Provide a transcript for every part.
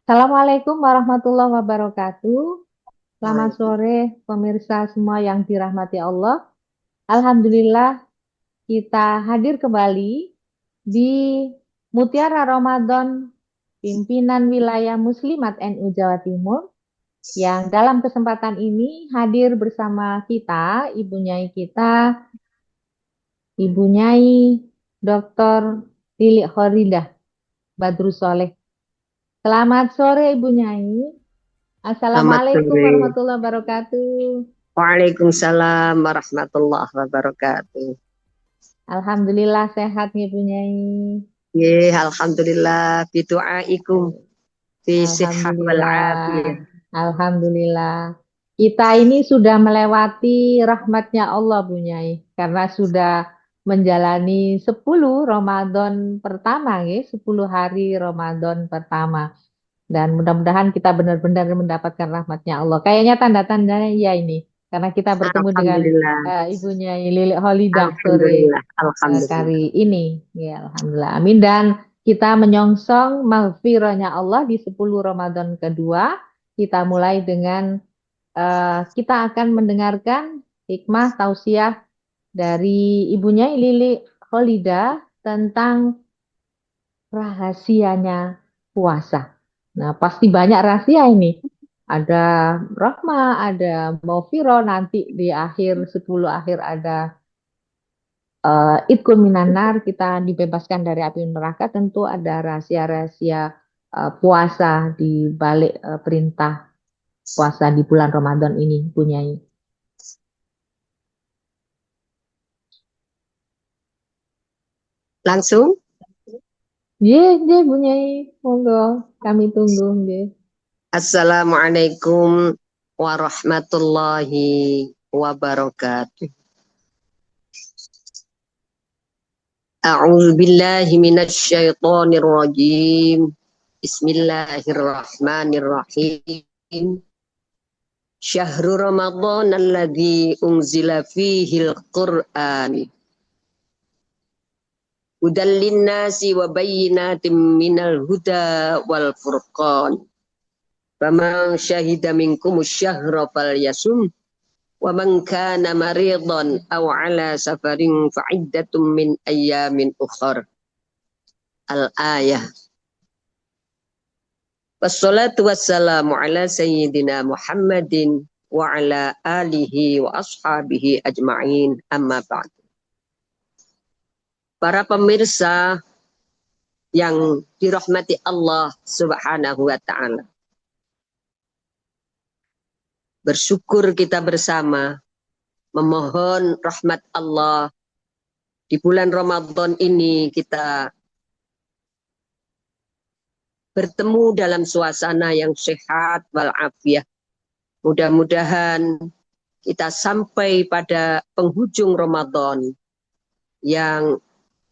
Assalamualaikum warahmatullahi wabarakatuh. Selamat Waalaikumsalam. sore pemirsa semua yang dirahmati Allah. Alhamdulillah kita hadir kembali di Mutiara Ramadan Pimpinan Wilayah Muslimat NU Jawa Timur yang dalam kesempatan ini hadir bersama kita, Ibu Nyai kita, Ibu Nyai Dr. Lili Khoridah Badrus Soleh. Selamat sore Ibu Nyai. Selamat Assalamualaikum sore. warahmatullahi wabarakatuh. Waalaikumsalam warahmatullahi wabarakatuh. Alhamdulillah sehat nih Bu Nyai. Alhamdulillah bidu'aikum fi sihhah wal afiyah. Alhamdulillah. Alhamdulillah. Kita ini sudah melewati rahmatnya Allah Bu Nyai. Karena sudah menjalani 10 Ramadan pertama, ya, 10 hari Ramadan pertama. Dan mudah-mudahan kita benar-benar mendapatkan rahmatnya Allah. Kayaknya tanda-tandanya ya ini. Karena kita bertemu dengan Alhamdulillah. Ibunya Lili Holidah sore Alhamdulillah. Alhamdulillah. kali ini. Ya, Alhamdulillah. Amin. Dan kita menyongsong maghfirahnya Allah di 10 Ramadan kedua. Kita mulai dengan kita akan mendengarkan hikmah tausiah dari ibunya Lili Holidah tentang rahasianya puasa. Nah, pasti banyak rahasia ini. Ada rahmah, ada maufiro, nanti di akhir 10 akhir ada Idkun minanar, kita dibebaskan dari api neraka. Tentu ada rahasia-rahasia puasa di balik perintah puasa di bulan Ramadan ini, punyai. Langsung. Ye, ye, punyai. Monggo, kami tunggu, ye. Assalamualaikum warahmatullahi wabarakatuh. A'udzu billahi minasy syaithanir rajim. Bismillahirrahmanirrahim. Syahrul Ramadan alladzi unzila fihil Qur'an. Hudal linnasi wa bayyinatin minal huda wal furqan. Faman syahida minkumus syahra falyasum wa man kana maridan aw ala safarin fa'iddatum min ayyamin ukhra. Al-ayah. Wassalatu wassalamu ala sayyidina Muhammadin wa ala alihi wa ashabihi ajma'in amma ba'd. Para pemirsa yang dirahmati Allah Subhanahu wa taala. Bersyukur kita bersama memohon rahmat Allah di bulan Ramadan ini kita bertemu dalam suasana yang sehat walafiat. Mudah-mudahan kita sampai pada penghujung Ramadan yang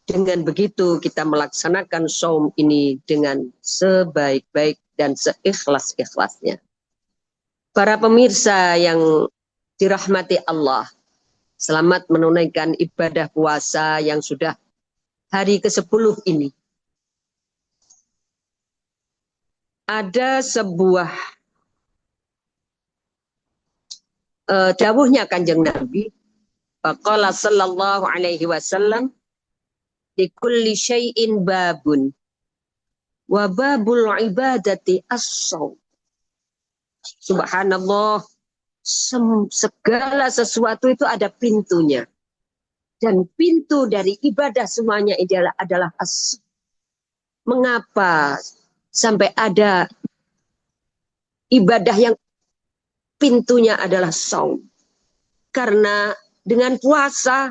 dengan begitu kita melaksanakan saum ini dengan sebaik-baik dan seikhlas-ikhlasnya. Para pemirsa yang dirahmati Allah, selamat menunaikan ibadah puasa yang sudah hari ke-10 ini. Ada sebuah dawuhnya Kanjeng Nabi, qala sallallahu alaihi wasallam, di kulli syai'in babun wa babul ibadati as-shaum. Subhanallah, segala sesuatu itu ada pintunya. Dan pintu dari ibadah semuanya adalah as. Mengapa sampai ada ibadah yang pintunya adalah saum? Karena dengan puasa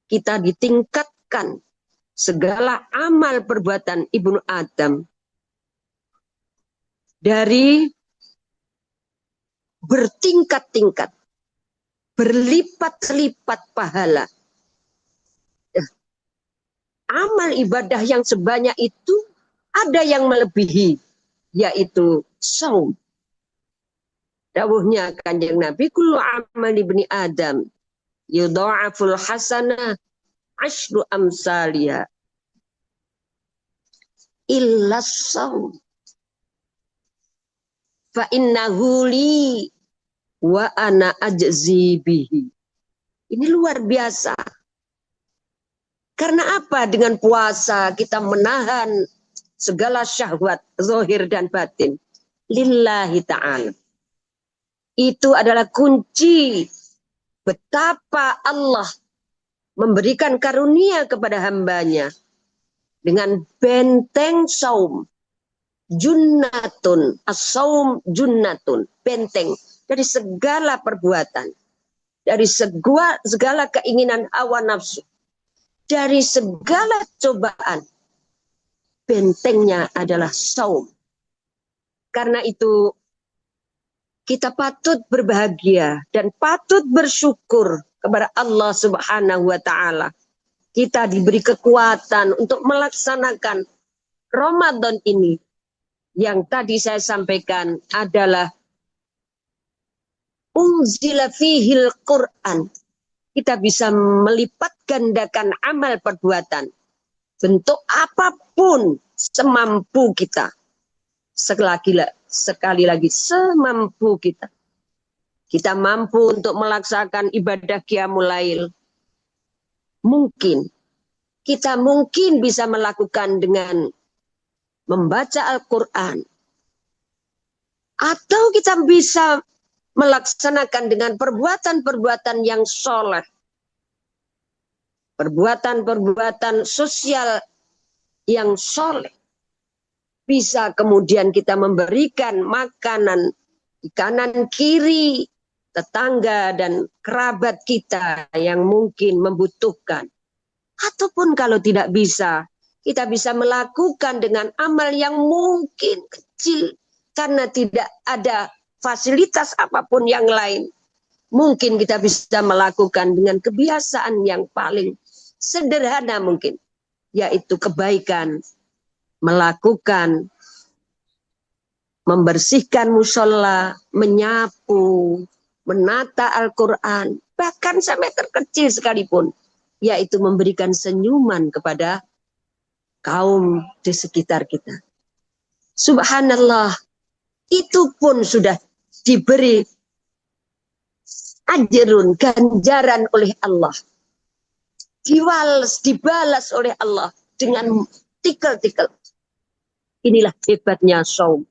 kita ditingkatkan segala amal perbuatan Ibnu Adam dari bertingkat-tingkat, berlipat-lipat pahala. Amal ibadah yang sebanyak itu ada yang melebihi, yaitu saum. Dawuhnya Kanjeng Nabi, kullu amal ibni Adam yudha'aful hasanah asyru amsalia illa saum. fa innahu li wa ana ajzi bihi. Ini luar biasa. Karena apa? Dengan puasa kita menahan segala syahwat zahir dan batin lillahi ta'ala. Itu adalah kunci betapa Allah memberikan karunia kepada hambanya dengan benteng saum. Junnatun, as-saum junnatun, benteng dari segala perbuatan, dari segala keinginan hawa nafsu, dari segala cobaan. Bentengnya adalah saum. Karena itu kita patut berbahagia dan patut bersyukur kepada Allah Subhanahu wa taala. Kita diberi kekuatan untuk melaksanakan Ramadan ini. Yang tadi saya sampaikan adalah unzila fihil Quran. Kita bisa melipat gandakan amal perbuatan. Bentuk apapun semampu kita. Sekali lagi semampu kita. Kita mampu untuk melaksanakan ibadah qiyamul lail. Mungkin. Kita mungkin bisa melakukan dengan membaca Al-Quran. Atau kita bisa melaksanakan dengan perbuatan-perbuatan yang soleh. Perbuatan-perbuatan sosial yang soleh. Bisa kemudian kita memberikan makanan di kanan kiri tetangga dan kerabat kita yang mungkin membutuhkan. Ataupun kalau tidak bisa, kita bisa melakukan dengan amal yang mungkin kecil karena tidak ada fasilitas apapun yang lain. Mungkin kita bisa melakukan dengan kebiasaan yang paling sederhana mungkin, yaitu kebaikan, melakukan, membersihkan musola, menyapu, menata Al-Quran, bahkan sampai terkecil sekalipun, yaitu memberikan senyuman kepada kaum di sekitar kita. Subhanallah, itu pun sudah diberi ajrun, ganjaran oleh Allah. Dibalas oleh Allah dengan tikel-tikel. Inilah hebatnya saum.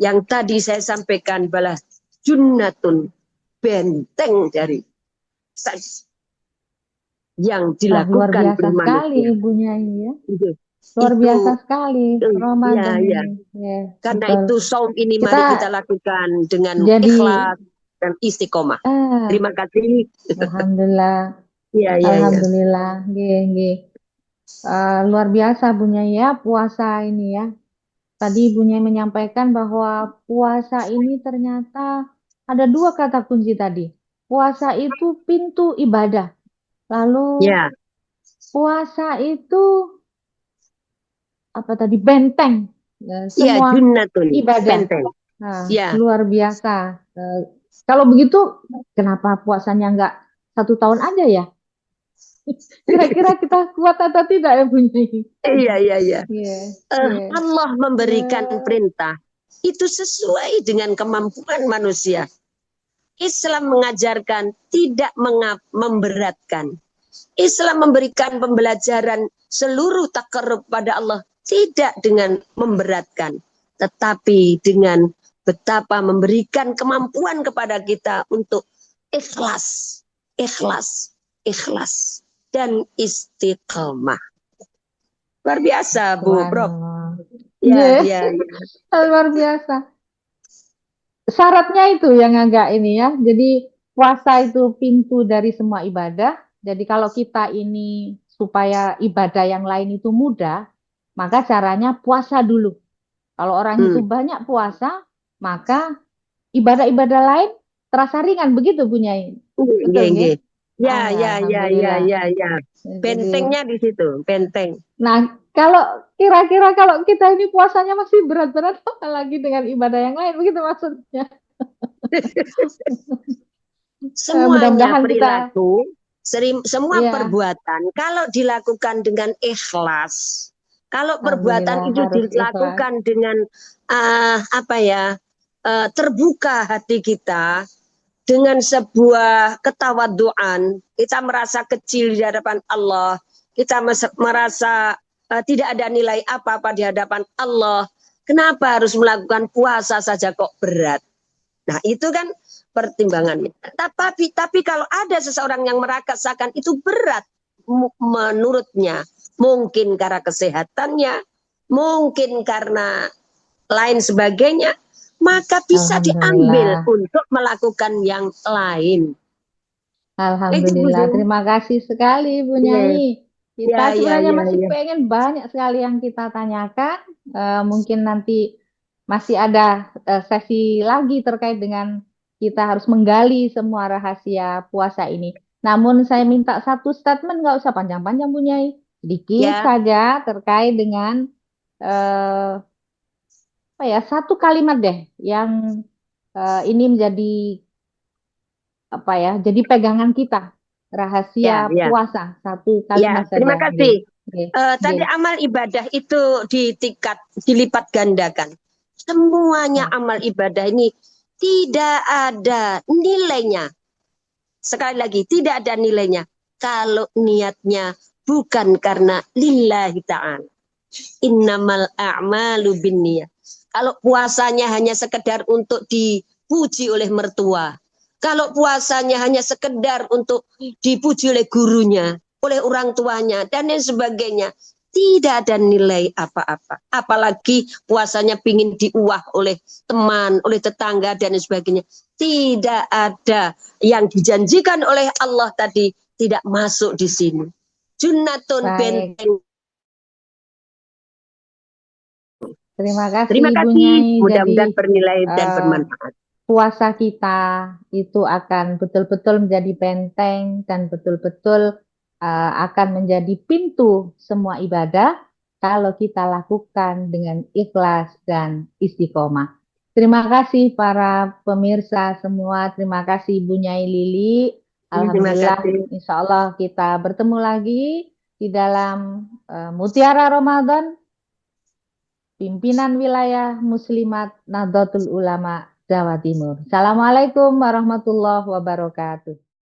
Yang tadi saya sampaikan adalah junnatun, benteng dari yang Luar dilakukan biasa oleh sekali manusia. ibunya ini ya. Luar Itu, biasa sekali ya, Ramadan ya. ini. Ya, Karena betul. itu saum ini Kita mari kita lakukan dengan jadi ikhlas dan istiqomah. ah, Terima kasih. alhamdulillah, Ya, ya, ya. alhamdulillah, nggih, nggih. Luar biasa Bunya ya puasa ini ya. Tadi ibunya menyampaikan bahwa puasa ini ternyata ada dua kata kunci tadi. Puasa itu pintu ibadah. Lalu Ya, puasa itu apa tadi benteng ya, semua junnatun, ibadah. benteng. Nah, Ya. luar biasa. Eh, Kalau begitu, kenapa puasanya nggak 1 tahun aja ya? Kira-kira kita kuat atau tidak ya Bunyi? Iya, iya, iya. Iya, iya. Allah memberikan Eh, perintah. Itu sesuai dengan kemampuan manusia. Islam mengajarkan tidak memberatkan. Islam memberikan pembelajaran seluruh takarrub pada Allah tidak dengan memberatkan, tetapi dengan betapa memberikan kemampuan kepada kita untuk ikhlas, ikhlas, ikhlas dan istiqamah. Luar biasa, Bu, Prof. Subhanallah. Ya, Iya, ya, luar biasa. Syaratnya itu yang agak ini ya. Jadi puasa itu pintu dari semua ibadah. Jadi kalau kita ini supaya ibadah yang lain itu mudah, maka caranya puasa dulu. Kalau orang itu hmm. banyak puasa, maka ibadah-ibadah lain terasa ringan. Begitu punya ini. Nggih, Betul nggih? nggih. Ya, ya, ya, ya, Alhamdulillah. ya, ya. Jadi, Bentengnya di situ, benteng. nah kalau kira-kira kalau kita ini puasanya masih berat-berat, apalagi dengan ibadah yang lain, begitu maksudnya. Semuanya Mudah-mudahan kita, perilaku, semua ya, perbuatan, kalau dilakukan dengan ikhlas, kalau perbuatan alhamdulillah itu harus ikhlas. dilakukan dengan apa ya, terbuka hati kita dengan sebuah ketawaduan, kita merasa kecil di hadapan Allah, kita merasa tidak ada nilai apa-apa di hadapan Allah. Kenapa harus melakukan puasa saja kok berat? Nah, itu kan pertimbangannya. Tapi kalau ada seseorang yang merasakan itu berat menurutnya, mungkin karena kesehatannya, mungkin karena lain sebagainya, maka bisa diambil Alhamdulillah. untuk melakukan yang lain. Itu Bu Alhamdulillah, Zin. terima kasih sekali Ibu Ya, Nyai. Kita ya, ya, sebenarnya ya, masih ya. pengen banyak sekali yang kita tanyakan. Mungkin nanti masih ada sesi lagi terkait dengan kita harus menggali semua rahasia puasa ini. Namun saya minta satu statement, nggak usah panjang-panjang Bu Nyai. Sedikit Ya, saja terkait dengan apa ya, satu kalimat deh yang ini menjadi apa ya, jadi pegangan kita rahasia ya, ya. puasa satu Ya, kalimat saja. terima Nggih. kasih. Nggih. Tadi Nggih. amal ibadah itu dilipat gandakan. Semuanya Ya. amal ibadah ini tidak ada nilainya. Sekali lagi, tidak ada nilainya. Kalau niatnya bukan karena lillahi ta'ala. Innamal a'malu binniyat. Kalau puasanya hanya sekedar untuk dipuji oleh mertua, kalau puasanya hanya sekedar untuk dipuji oleh gurunya, oleh orang tuanya, dan lain sebagainya, tidak ada nilai apa-apa. Apalagi puasanya pingin diuah oleh teman, oleh tetangga, dan lain sebagainya. Tidak ada yang dijanjikan oleh Allah tadi tidak masuk di sini. Junnatun Baik. benteng. Terima kasih Terima Ibu kasih. Nyai. Jadi Mudah-mudahan bernilai dan eh, bermanfaat. puasa kita itu akan betul-betul menjadi benteng dan betul-betul akan menjadi pintu semua ibadah kalau kita lakukan dengan ikhlas dan istiqomah. Terima kasih para pemirsa semua. Terima kasih Ibu Nyai Lili. Terima Alhamdulillah, kasih. insya Allah kita bertemu lagi di dalam Mutiara Ramadan, Pimpinan Wilayah Muslimat Nahdlatul Ulama Jawa Timur. Assalamualaikum warahmatullahi wabarakatuh.